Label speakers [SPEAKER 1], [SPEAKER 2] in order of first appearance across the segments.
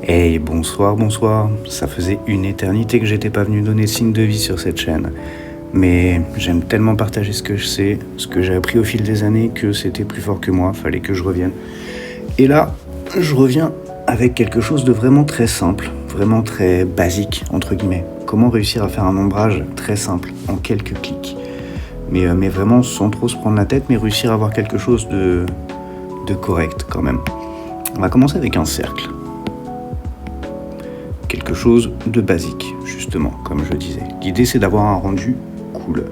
[SPEAKER 1] Hey, bonsoir, bonsoir. Ça faisait une éternité que j'étais pas venu donner signe de vie sur cette chaîne. Mais j'aime tellement partager ce que je sais, ce que j'ai appris au fil des années, que c'était plus fort que moi, fallait que je revienne. Et là, je reviens avec quelque chose de vraiment très simple, vraiment très basique, entre guillemets. Comment réussir à faire un ombrage très simple, en quelques clics. Mais vraiment sans trop se prendre la tête, mais réussir à avoir quelque chose de correct quand même. On va commencer avec un cercle. Quelque chose de basique, justement, comme je disais. L'idée, c'est d'avoir un rendu cool.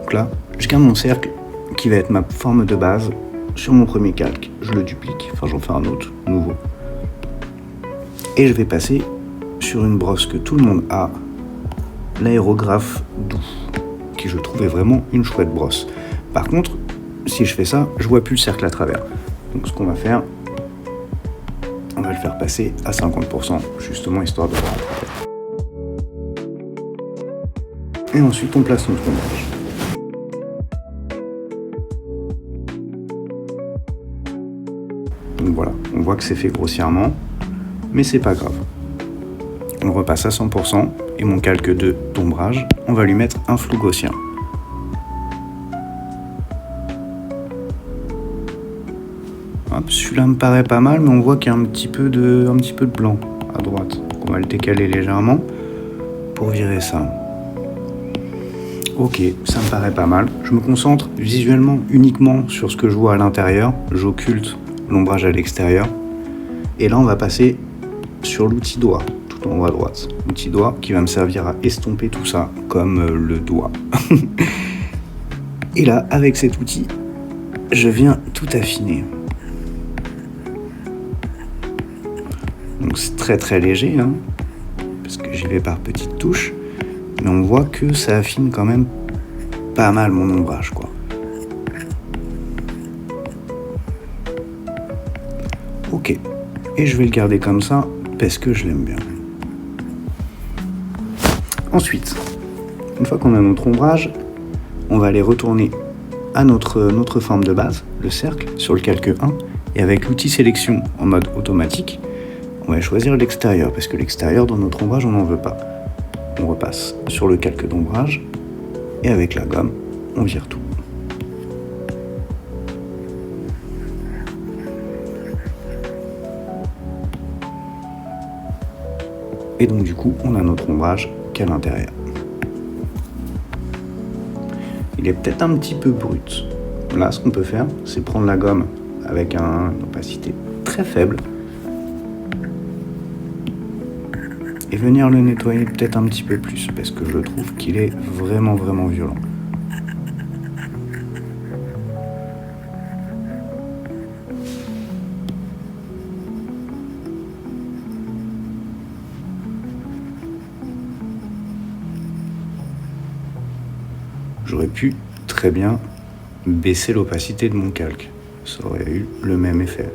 [SPEAKER 1] Donc là, je garde mon cercle, qui va être ma forme de base, sur mon premier calque. Je le duplique, enfin j'en fais un autre, nouveau. Et je vais passer sur une brosse que tout le monde a, l'aérographe doux, qui je trouvais vraiment une chouette brosse. Par contre, si je fais ça, je vois plus le cercle à travers. Donc ce qu'on va faire, on va le faire passer à 50%, justement, histoire de voir. Et ensuite, on place notre ombrage. Donc voilà, on voit que c'est fait grossièrement, mais c'est pas grave. On repasse à 100%, et mon calque d'ombrage, on va lui mettre un flou gaussien. Hop, celui-là me paraît pas mal, mais on voit qu'il y a un petit peu de blanc à droite. On va le décaler légèrement pour virer ça. Ok, ça me paraît pas mal. Je me concentre visuellement uniquement sur ce que je vois à l'intérieur. J'occulte l'ombrage à l'extérieur. Et là, on va passer sur l'outil doigt, tout en haut à droite. L'outil doigt qui va me servir à estomper tout ça, comme le doigt. Et là, avec cet outil, je viens tout affiner. Donc c'est très très léger, hein, parce que j'y vais par petites touches, mais on voit que ça affine quand même pas mal mon ombrage, quoi. Ok, et je vais le garder comme ça, parce que je l'aime bien. Ensuite, une fois qu'on a notre ombrage, on va aller retourner à notre forme de base, le cercle, sur le calque 1, et avec l'outil sélection en mode automatique, on va choisir l'extérieur, parce que l'extérieur, dans notre ombrage, on n'en veut pas. On repasse sur le calque d'ombrage, et avec la gomme, on vire tout. Et donc du coup, on a notre ombrage qu'à l'intérieur. Il est peut-être un petit peu brut. Là, ce qu'on peut faire, c'est prendre la gomme avec une opacité très faible, et venir le nettoyer peut-être un petit peu plus, parce que je trouve qu'il est vraiment vraiment violent. J'aurais pu très bien baisser l'opacité de mon calque, ça aurait eu le même effet.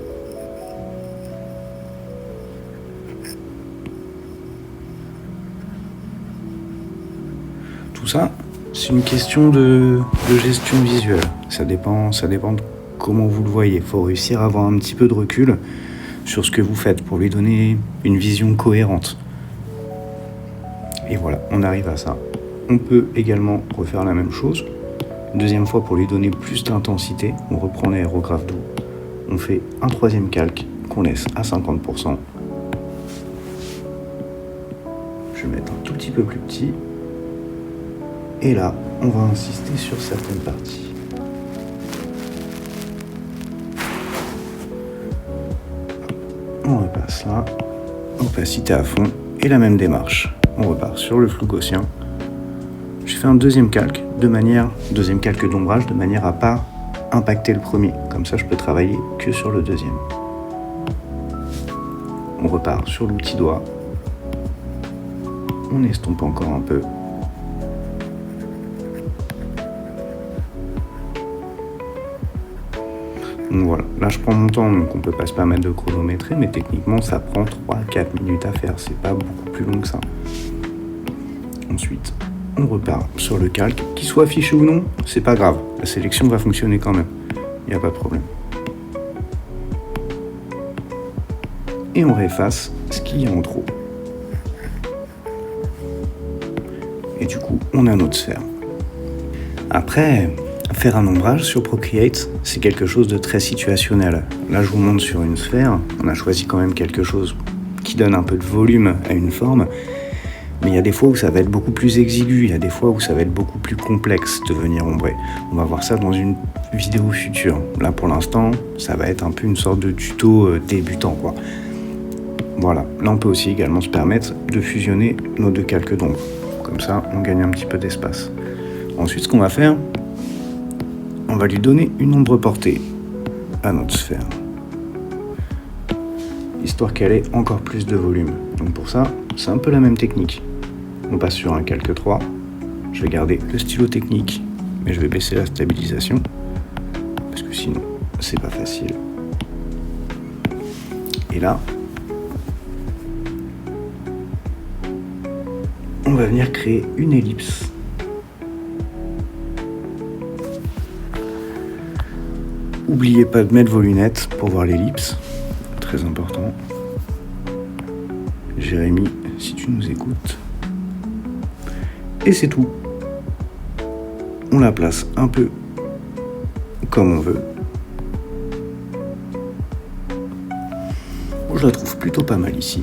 [SPEAKER 1] Tout ça, c'est une question de gestion visuelle. Ça dépend de comment vous le voyez. Il faut réussir à avoir un petit peu de recul sur ce que vous faites pour lui donner une vision cohérente. Et voilà, on arrive à ça. On peut également refaire la même chose. Une deuxième fois, pour lui donner plus d'intensité, on reprend l'aérographe doux. On fait un troisième calque qu'on laisse à 50%. Je vais mettre un tout petit peu plus petit. Et là, on va insister sur certaines parties. On repasse là, opacité à fond, et la même démarche. On repart sur le flou gaussien. Je fais un deuxième calque d'ombrage, de manière à pas impacter le premier. Comme ça, je peux travailler que sur le deuxième. On repart sur l'outil doigt. On estompe encore un peu. Donc voilà, là je prends mon temps, donc on peut pas se permettre de chronométrer, mais techniquement ça prend 3-4 minutes à faire, c'est pas beaucoup plus long que ça. Ensuite, on repart sur le calque, qu'il soit affiché ou non, c'est pas grave, la sélection va fonctionner quand même, il n'y a pas de problème. et on réefface ce qu'il y a en trop. Et du coup, on a notre sphère. Après, faire un ombrage sur Procreate, c'est quelque chose de très situationnel. Là, je vous montre sur une sphère, on a choisi quand même quelque chose qui donne un peu de volume à une forme, mais il y a des fois où ça va être beaucoup plus exigu, il y a des fois où ça va être beaucoup plus complexe de venir ombrer. On va voir ça dans une vidéo future. Là, pour l'instant, ça va être un peu une sorte de tuto débutant, quoi. Voilà, là on peut aussi également se permettre de fusionner nos deux calques d'ombre. Comme ça, on gagne un petit peu d'espace. Ensuite, ce qu'on va faire, on va lui donner une ombre portée à notre sphère, histoire qu'elle ait encore plus de volume. Donc pour ça, c'est un peu la même technique. On passe sur un calque 3, je vais garder le stylo technique, mais je vais baisser la stabilisation, parce que sinon, c'est pas facile. Et là, on va venir créer une ellipse. N'oubliez pas de mettre vos lunettes pour voir l'ellipse, très important. Jérémy, si tu nous écoutes. Et c'est tout. On la place un peu comme on veut. Je la trouve plutôt pas mal ici.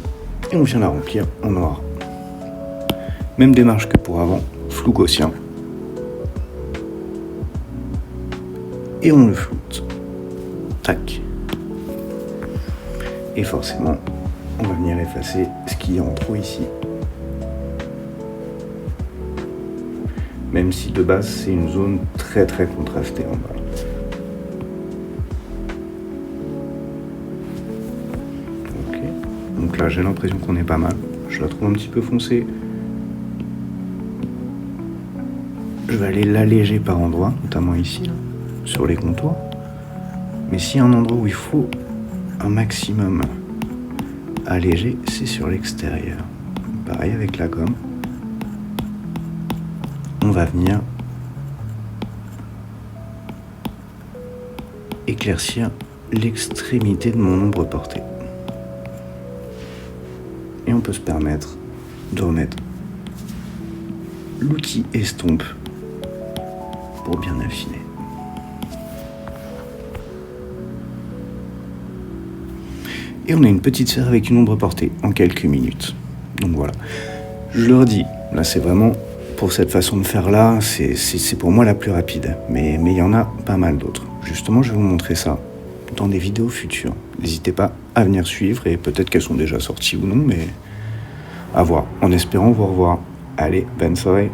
[SPEAKER 1] Et on vient la remplir en noir. Même démarche que pour avant, flou gaussien. Et on le floute. Tac. Et forcément, on va venir effacer ce qu'il y a en trop ici. Même si de base, c'est une zone très très contrastée en bas. Ok. Donc là, j'ai l'impression qu'on est pas mal. Je la trouve un petit peu foncée. Je vais aller l'alléger par endroits, notamment ici, là, sur les contours. Mais s'il y a un endroit où il faut un maximum alléger, c'est sur l'extérieur. Pareil avec la gomme. On va venir éclaircir l'extrémité de mon ombre portée. Et on peut se permettre de remettre l'outil estompe pour bien affiner. Et on a une petite sphère avec une ombre portée en quelques minutes. Donc voilà. Je le redis, là c'est vraiment, pour cette façon de faire là, c'est pour moi la plus rapide. Mais il y en a pas mal d'autres. Justement, je vais vous montrer ça dans des vidéos futures. N'hésitez pas à venir suivre et peut-être qu'elles sont déjà sorties ou non, mais à voir. En espérant vous revoir. Allez, bonne soirée.